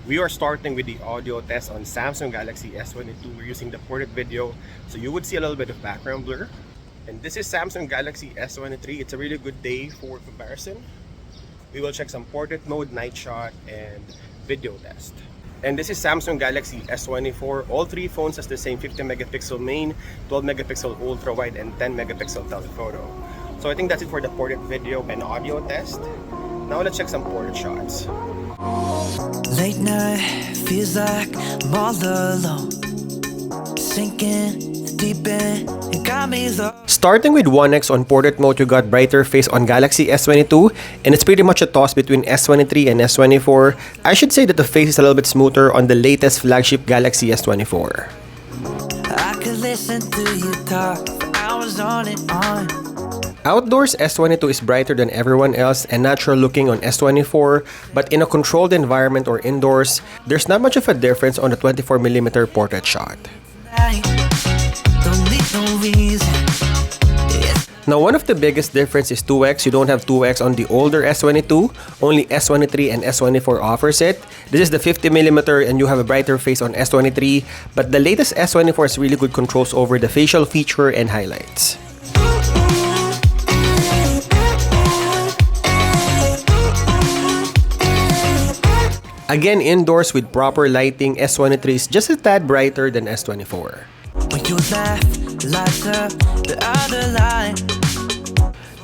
We are starting with the audio test on Samsung Galaxy S22. We're using the Portait video, so you would see a little bit of background blur. And this is Samsung Galaxy S23. It's a really good day for comparison. We will check some Portait mode, nightshot, and video test. And this is Samsung Galaxy S24. All three phones has the same 50 megapixel main, 12 megapixel ultra wide, and 10 megapixel telephoto. So I think that's it for the Portait video and audio test. Now let's check some Portait shots. Late night, feels like I'm all alone. Sinking deep in, it got me low. Starting with 1x on Portait mode, you got brighter face on Galaxy S22, and it's pretty much a toss between S23 and S24. I should say that the face is a little bit smoother on the latest flagship Galaxy S24. I could listen to you talk for hours on and on. Outdoors, S22 is brighter than everyone else and natural looking on S24, but in a controlled environment or indoors, there's not much of a difference on the 24mm Portait shot. Now, one of the biggest difference is 2x. You don't have 2x on the older S22, only S23 and S24 offers it. This is the 50mm and you have a brighter face on S23, but the latest S24 has really good controls over the facial feature and highlights. Again, indoors with proper lighting, S23 is just a tad brighter than S24. When you laugh, lights up the other line.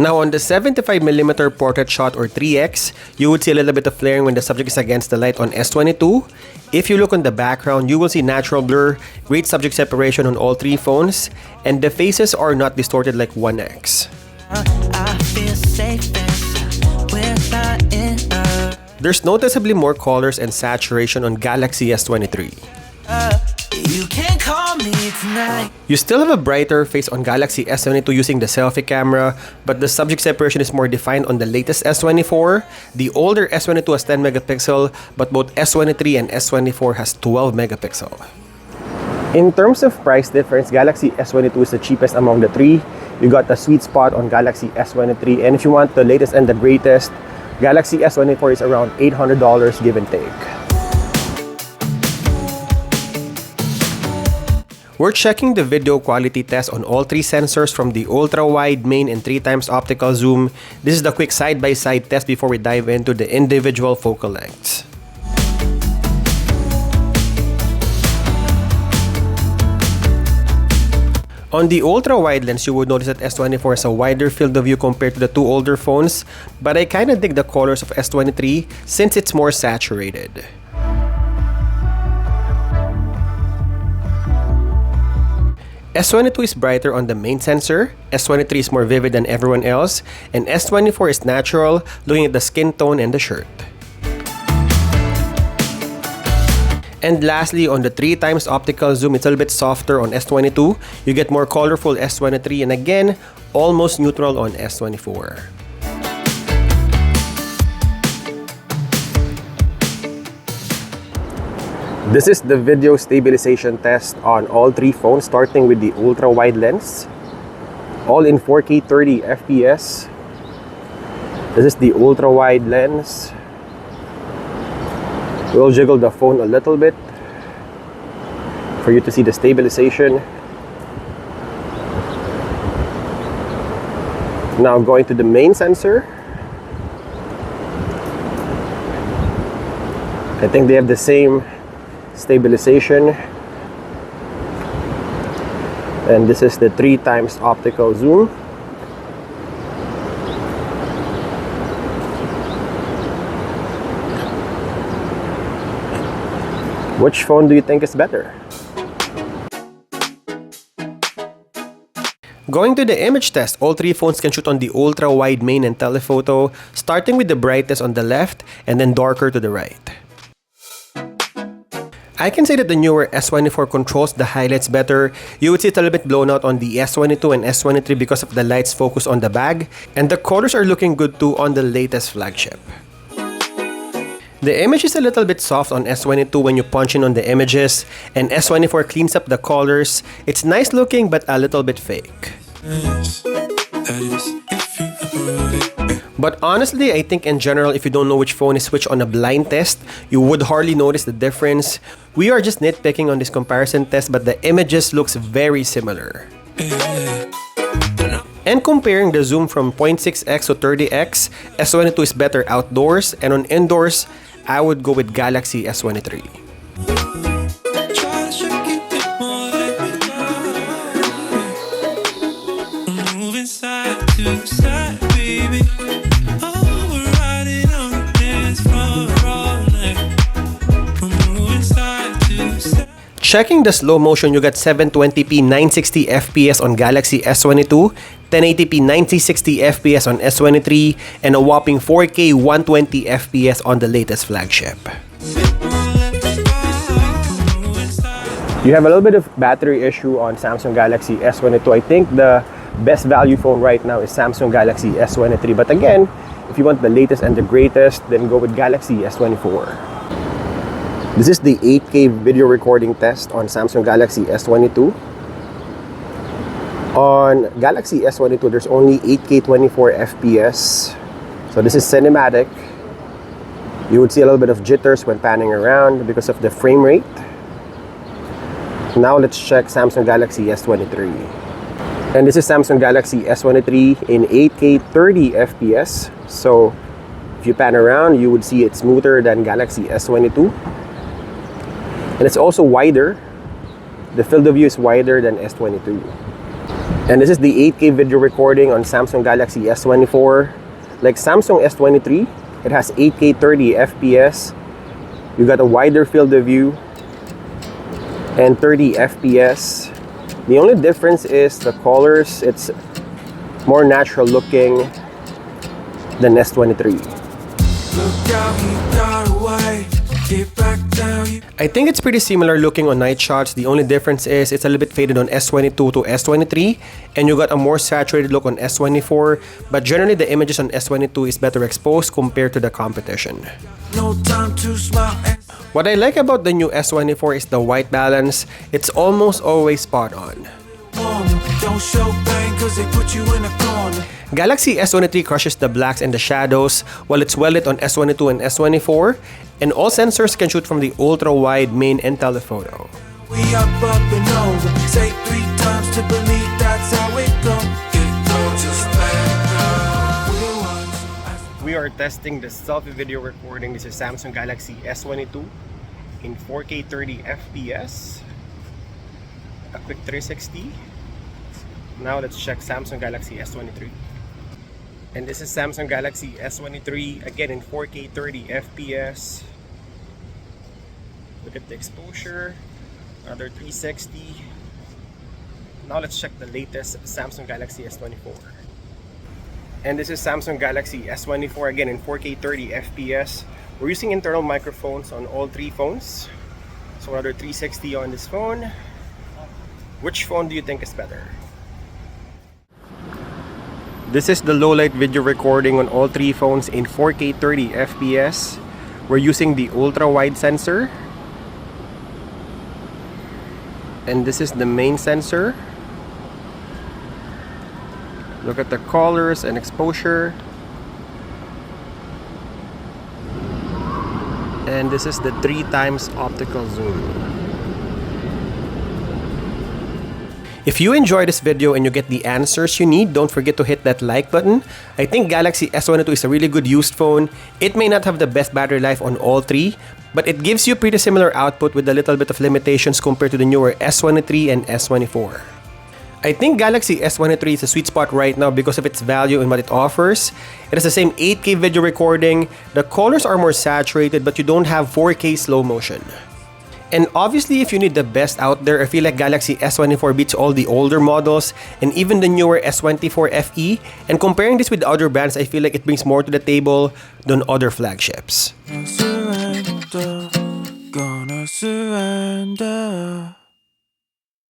Now on the 75mm Portait shot or 3x, you would see a little bit of flaring when the subject is against the light on S22. If you look on the background, you will see natural blur, great subject separation on all three phones, and the faces are not distorted like 1x. I feel safe and we're not in a There's noticeably more colors and saturation on Galaxy S23. you can't call me tonight. You still have a brighter face on Galaxy S22 using the selfie camera, but the subject separation is more defined on the latest S24. The older S22 has 10 megapixel, but both S23 and S24 has 12 megapixel. In terms of price difference, Galaxy S22 is the cheapest among the three. You got the sweet spot on Galaxy S23, and if you want the latest and the greatest, Galaxy S24 is around $800 give and take. We're checking the video quality test on all three sensors from the ultra-wide, main, and 3x optical zoom. This is the quick side-by-side test before we dive into the individual focal lengths. On the ultra-wide lens, you would notice that S24 has a wider field of view compared to the two older phones, but I kinda dig the colors of S23 since it's more saturated. S22 is brighter on the main sensor, S23 is more vivid than everyone else, and S24 is natural, looking at the skin tone and the shirt. And lastly, on the 3x optical zoom, it's a little bit softer on S22. You get more colorful S23 and again, almost neutral on S24. This is the video stabilization test on all three phones, starting with the ultra-wide lens. All in 4K 30 FPS. This is the ultra-wide lens. We'll jiggle the phone a little bit for you to see the stabilization. Now going to the main sensor. I think they have the same stabilization. And this is the 3x optical zoom. Which phone do you think is better? Going to the image test, all three phones can shoot on the ultra-wide main and telephoto, starting with the brightest on the left and then darker to the right. I can say that the newer S24 controls the highlights better. You would see it a little bit blown out on the S22 and S23 because of the lights focused on the bag, and the colors are looking good too on the latest flagship. The image is a little bit soft on S22 when you punch in on the images, and S24 cleans up the colors. It's nice looking but a little bit fake. That is if you But honestly, I think in general, if you don't know which phone is which on a blind test, you would hardly notice the difference. We are just nitpicking on this comparison test, but the images looks very similar. And comparing the zoom from 0.6x to 30x, S22 is better outdoors, and on indoors, I would go with Galaxy S23. Checking the slow motion, you got 720p 960 FPS on Galaxy S22, 1080p 9060 FPS on S23, and a whopping 4K 120 FPS on the latest flagship. You have a little bit of battery issue on Samsung Galaxy S22. I think the best value phone right now is Samsung Galaxy S23. But again, if you want the latest and the greatest, then go with Galaxy S24. This is the 8K video recording test on Samsung Galaxy S22. On Galaxy S22, there's only 8K 24 FPS. So this is cinematic. You would see a little bit of jitters when panning around because of the frame rate. Now let's check Samsung Galaxy S23. And this is Samsung Galaxy S23 in 8K 30 FPS. So if you pan around, you would see it smoother than Galaxy S22. And it's also wider. The field of view is wider than S22. And this is the 8K video recording on Samsung Galaxy S24. Like Samsung S23, it has 8K 30 FPS. You got a wider field of view and 30 FPS. The only difference is the colors. It's more natural looking than S23. Look out, he got away. Get back down. I think it's pretty similar looking on night shots. The only difference is it's a little bit faded on S22 to S23, and you got a more saturated look on S24, but generally the images on S22 is better exposed compared to the competition. No time to smile. What I like about the new S24 is the white balance. It's almost always spot on. Don't show pain cause they put you in a corner. Galaxy S23 crushes the blacks and the shadows, while it's well lit on S22 and S24, and all sensors can shoot from the ultra-wide main and telephoto. We up and over. Say 3 times to believe that's how it goes. We are testing the selfie video recording. This is Samsung Galaxy S22 in 4K 30 FPS. A quick 360. Now let's check Samsung Galaxy S23. And this is Samsung Galaxy S23, again in 4K 30 FPS. Look at the exposure, another 360. Now let's check the latest Samsung Galaxy S24. And this is Samsung Galaxy S24, again in 4K 30 FPS. We're using internal microphones on all 3 phones. So another 360 on this phone. Which phone do you think is better? This is the low light video recording on all 3 phones in 4K 30 FPS. We're using the ultra wide sensor. And this is the main sensor. Look at the colors and exposure. And this is the 3x optical zoom. If you enjoy this video and you get the answers you need, don't forget to hit that like button. I think Galaxy S22 is a really good used phone. It may not have the best battery life on all 3, but it gives you pretty similar output with a little bit of limitations compared to the newer S23 and S24. I think Galaxy S23 is a sweet spot right now because of its value and what it offers. It has the same 8K video recording, the colors are more saturated, but you don't have 4K slow motion. And obviously, if you need the best out there, I feel like Galaxy S24 beats all the older models and even the newer S24 FE. And comparing this with other brands, I feel like it brings more to the table than other flagships. Gonna surrender.